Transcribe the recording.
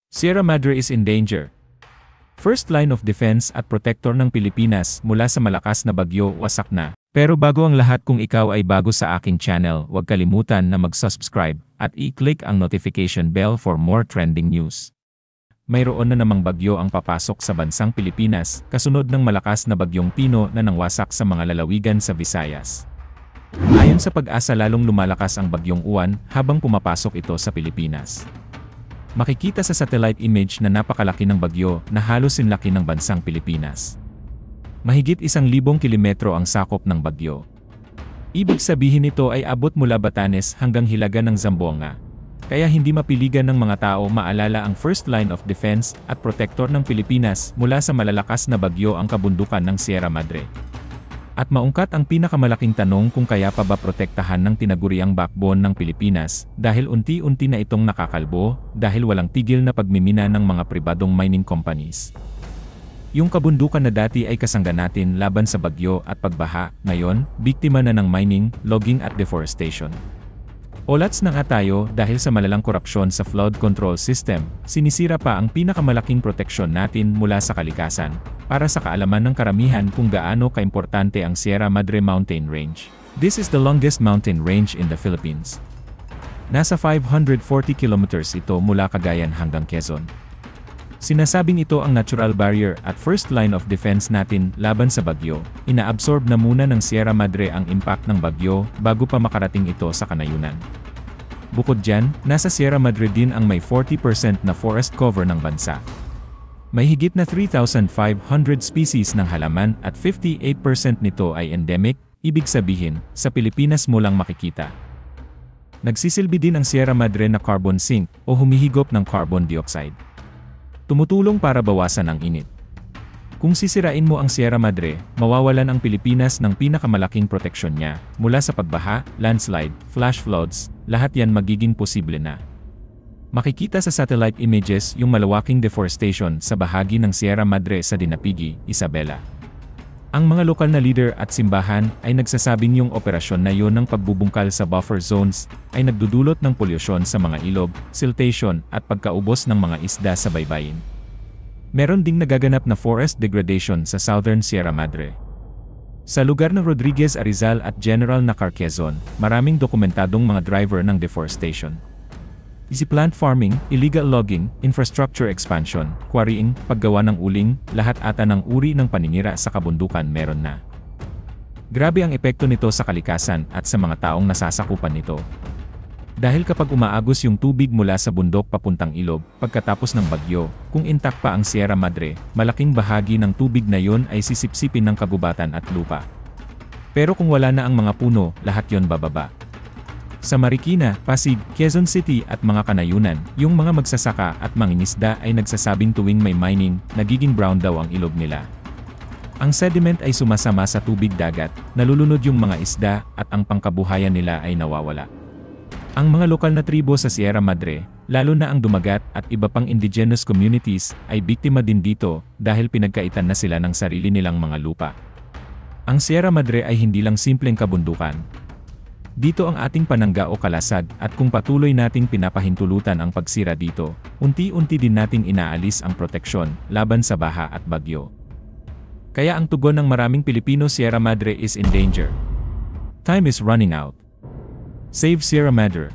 Sierra Madre is in danger. First line of defense at protector ng Pilipinas mula sa malakas na bagyo wasak na. Pero bago ang lahat, kung ikaw ay bago sa aking channel, huwag kalimutan na mag-subscribe at i-click ang notification bell for more trending news. Mayroon na namang bagyo ang papasok sa bansang Pilipinas kasunod ng malakas na bagyong Pino na nangwasak sa mga lalawigan sa Visayas. Ayon sa Pag-asa, lalong lumalakas ang bagyong Uwan habang pumapasok ito sa Pilipinas. Makikita sa satellite image na napakalaki ng bagyo na halos sinlaki ng bansang Pilipinas. Mahigit 1,000 kilometro ang sakop ng bagyo. Ibig sabihin nito ay abot mula Batanes hanggang hilaga ng Zamboanga. Kaya hindi mapiligan ng mga tao maalala ang first line of defense at protector ng Pilipinas mula sa malalakas na bagyo, ang kabundukan ng Sierra Madre. At maungkat ang pinakamalaking tanong kung kaya pa ba protektahan ng tinaguriang backbone ng Pilipinas dahil unti-unti na itong nakakalbo dahil walang tigil na pagmimina ng mga pribadong mining companies. Yung kabundukan na dati ay kasangga natin laban sa bagyo at pagbaha, ngayon, biktima na ng mining, logging at deforestation. Olats na nga tayo dahil sa malalang korupsyon sa flood control system, sinisira pa ang pinakamalaking proteksyon natin mula sa kalikasan. Para sa kaalaman ng karamihan kung gaano kaimportante ang Sierra Madre Mountain Range. This is the longest mountain range in the Philippines. Nasa 540 kilometers ito mula Cagayan hanggang Quezon. Sinasabing ito ang natural barrier at first line of defense natin laban sa bagyo. Inaabsorb na muna ng Sierra Madre ang impact ng bagyo bago pa makarating ito sa kanayunan. Bukod dyan, nasa Sierra Madre din ang may 40% na forest cover ng bansa. May higit na 3,500 species ng halaman at 58% nito ay endemic, ibig sabihin, sa Pilipinas mo lang makikita. Nagsisilbi din ang Sierra Madre na carbon sink o humihigop ng carbon dioxide. Tumutulong para bawasan ang init. Kung sisirain mo ang Sierra Madre, mawawalan ang Pilipinas ng pinakamalaking proteksyon niya, mula sa pagbaha, landslide, flash floods, lahat yan magiging posible na. Makikita sa satellite images yung malawaking deforestation sa bahagi ng Sierra Madre sa Dinapigue, Isabela. Ang mga lokal na leader at simbahan ay nagsasabing yung operasyon na yon ng pagbubungkal sa buffer zones ay nagdudulot ng polusyon sa mga ilog, siltation at pagkaubos ng mga isda sa baybayin. Meron ding nagaganap na forest degradation sa Southern Sierra Madre. Sa lugar ng Rodriguez Arizal at General Nacar, Quezon, maraming dokumentadong mga driver ng deforestation. Plant farming, illegal logging, infrastructure expansion, quarrying, paggawa ng uling, lahat ata ng uri ng paninira sa kabundukan meron na. Grabe ang epekto nito sa kalikasan at sa mga taong nasasakupan nito. Dahil kapag umaagos yung tubig mula sa bundok papuntang ilog, pagkatapos ng bagyo, kung intact pa ang Sierra Madre, malaking bahagi ng tubig na yon ay sisipsipin ng kagubatan at lupa. Pero kung wala na ang mga puno, lahat yon bababa. Sa Marikina, Pasig, Quezon City at mga kanayunan, yung mga magsasaka at mangingisda ay nagsasabing tuwing may mining, nagiging brown daw ang ilog nila. Ang sediment ay sumasama sa tubig dagat, nalulunod yung mga isda at ang pangkabuhayan nila ay nawawala. Ang mga lokal na tribo sa Sierra Madre, lalo na ang Dumagat at iba pang indigenous communities, ay biktima din dito dahil pinagkaitan na sila ng sarili nilang mga lupa. Ang Sierra Madre ay hindi lang simpleng kabundukan. Dito ang ating panangga o kalasag at kung patuloy nating pinapahintulutan ang pagsira dito, unti-unti din nating inaalis ang proteksyon laban sa baha at bagyo. Kaya ang tugon ng maraming Pilipino, Sierra Madre is in danger. Time is running out. Save Sierra Madre.